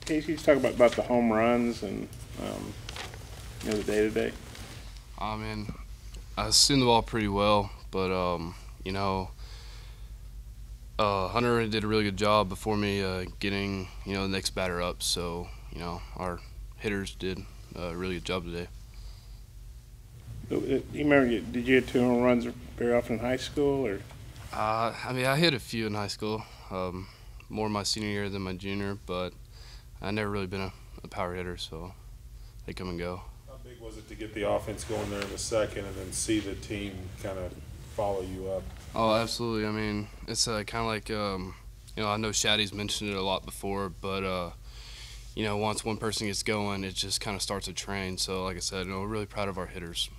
Casey, talk about the home runs and the day-to-day. I mean, I seen the ball pretty well, but Hunter did a really good job before me getting the next batter up. So our hitters did a really good job today. You remember? Did you hit 2 home runs very often in high school, or? I mean, I hit a few in high school, more my senior year than my junior, but I never really been a power hitter, so they come and go. How big was it to get the offense going there in the second and then see the team kind of follow you up? Oh, absolutely. I mean, it's kind of like, I know Shaddy's mentioned it a lot before, but, once one person gets going, it just kind of starts a train. So, like I said, we're really proud of our hitters.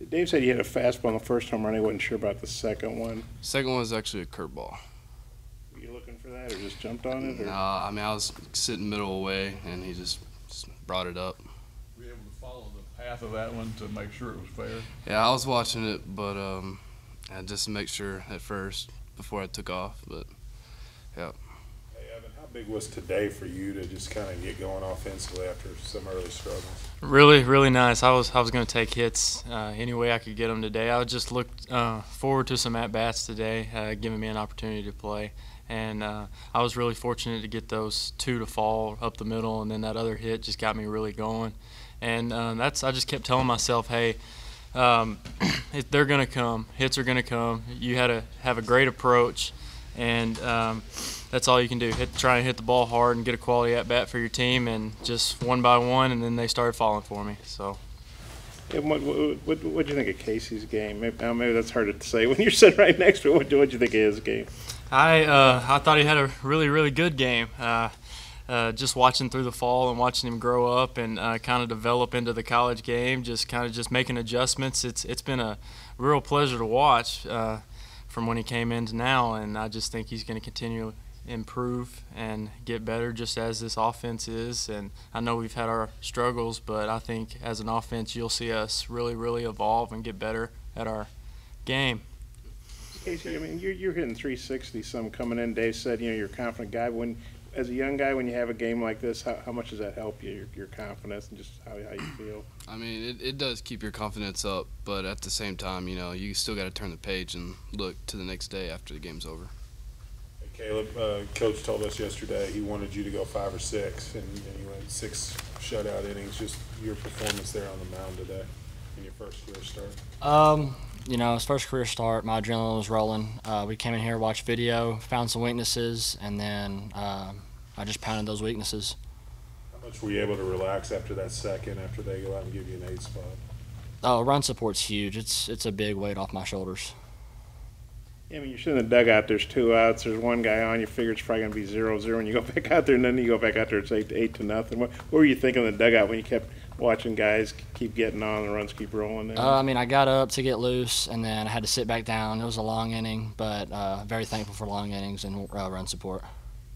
Dave said you had a fastball on the first home run. He wasn't sure about the second one. Second one was actually a curveball. Were you looking for that or just jumped on it? Or? Nah, I mean, I was sitting middle away, and he just brought it up. Were you able to follow the path of that one to make sure it was fair? Yeah, I was watching it, but just to make sure at first before I took off. But, yeah. Hey, Evan, how big was today for you to just kind of get going offensively after some early struggles? Really, really nice. I was going to take hits any way I could get them today. I just looked forward to some at-bats today, giving me an opportunity to play. And I was really fortunate to get those 2 to fall up the middle, and then that other hit just got me really going. And I just kept telling myself, hey, they're going to come. Hits are going to come. You had to have a great approach, and that's all you can do. Try and hit the ball hard and get a quality at-bat for your team, and just one by one, and then they started falling for me. So. And what do you think of Casey's game? Maybe that's hard to say when you're sitting right next to him. What do you think of his game? I thought he had a really, really good game. Just watching through the fall and watching him grow up and kind of develop into the college game, just making adjustments. It's been a real pleasure to watch from when he came in to now, and I just think he's going to continue to improve and get better just as this offense is. And I know we've had our struggles, but I think as an offense you'll see us really, really evolve and get better at our game. Casey, I mean, you're hitting 360 some coming in. Dave said, you're a confident guy. As a young guy, when you have a game like this, how much does that help you, your confidence and just how you feel? I mean, it does keep your confidence up, but at the same time, you still got to turn the page and look to the next day after the game's over. Hey, Caleb, Coach told us yesterday he wanted you to go 5 or 6, and you went 6 shutout innings. Just your performance there on the mound today in your first career start. His first career start, my adrenaline was rolling. We came in here, watched video, found some weaknesses, and then I just pounded those weaknesses. How much were you able to relax after that second, after they go out and give you an 8 spot? Oh, run support's huge. It's a big weight off my shoulders. Yeah, I mean, you're sitting in the dugout, there's 2 outs, there's one guy on, you figure it's probably going to be 0-0, and you go back out there, and then you go back out there, it's 8-0. What were you thinking in the dugout when you kept watching guys keep getting on, the runs keep rolling in? I got up to get loose, and then I had to sit back down. It was a long inning, but very thankful for long innings and run support.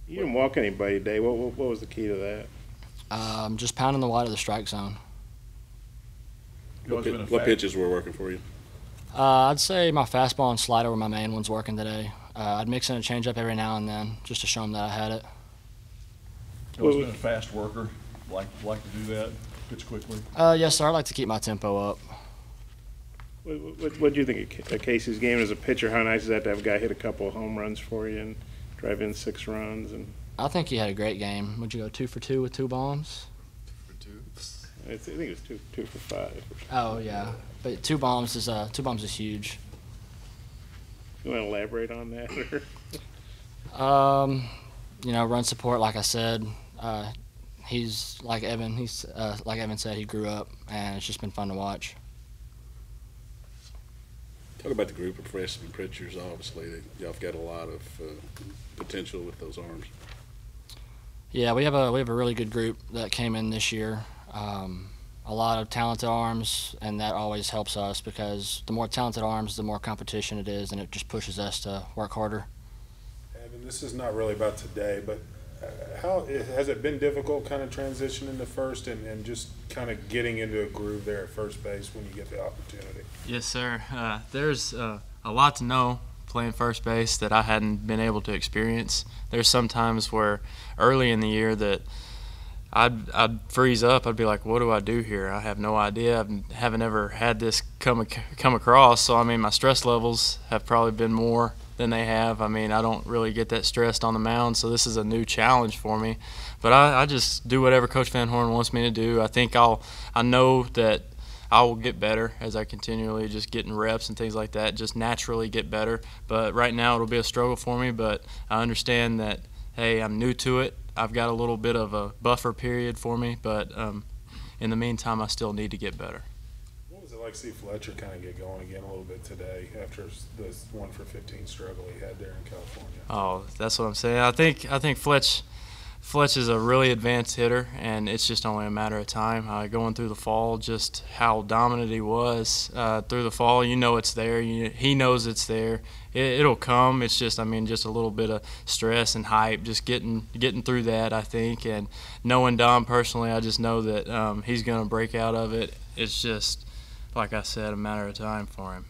You didn't walk anybody today. What was the key to that? Just pounding the wide of the strike zone. What pitches were working for you? I'd say my fastball and slider were my main ones working today. I'd mix in a changeup every now and then just to show them that I had it. You always been a fast worker, like to do that, pitch quickly? Yes, sir. I like to keep my tempo up. What do you think of Casey's game as a pitcher? How nice is that to have a guy hit a couple of home runs for you and drive in 6 runs? And I think he had a great game. Would you go 2 for 2 with 2 bombs? 2 for 2. I think it was two for 5. Oh yeah, but 2 bombs is huge. You want to elaborate on that? Run support. Like I said, he's like Evan. Like Evan said, he grew up, and it's just been fun to watch. Talk about the group of freshman pitchers. Obviously, y'all have got a lot of potential with those arms. Yeah, we have a really good group that came in this year. A lot of talented arms, and that always helps us because the more talented arms, the more competition it is, and it just pushes us to work harder. And this is not really about today, but how has it been difficult kind of transitioning to first and just kind of getting into a groove there at first base when you get the opportunity? Yes, sir. There's a lot to know playing first base that I hadn't been able to experience. There's some times where early in the year that I'd freeze up. I'd be like, what do I do here? I have no idea. I haven't ever had this come across. So, I mean, my stress levels have probably been more than they have. I mean, I don't really get that stressed on the mound, so this is a new challenge for me. But I just do whatever Coach Van Horn wants me to do. I know that I will get better as I continually just get in reps and things like that, just naturally get better. But right now it'll be a struggle for me, but I understand that, hey, I'm new to it. I've got a little bit of a buffer period for me, but in the meantime, I still need to get better. What was it like to see Fletcher kind of get going again a little bit today after this 1 for 15 struggle he had there in California? Oh, that's what I'm saying. I think Fletch is a really advanced hitter, and it's just only a matter of time. Going through the fall, just how dominant he was through the fall, you know it's there. He knows it's there. It'll come. It's just, just a little bit of stress and hype, just getting through that, I think. And knowing Dom personally, I just know that he's going to break out of it. It's just, like I said, a matter of time for him.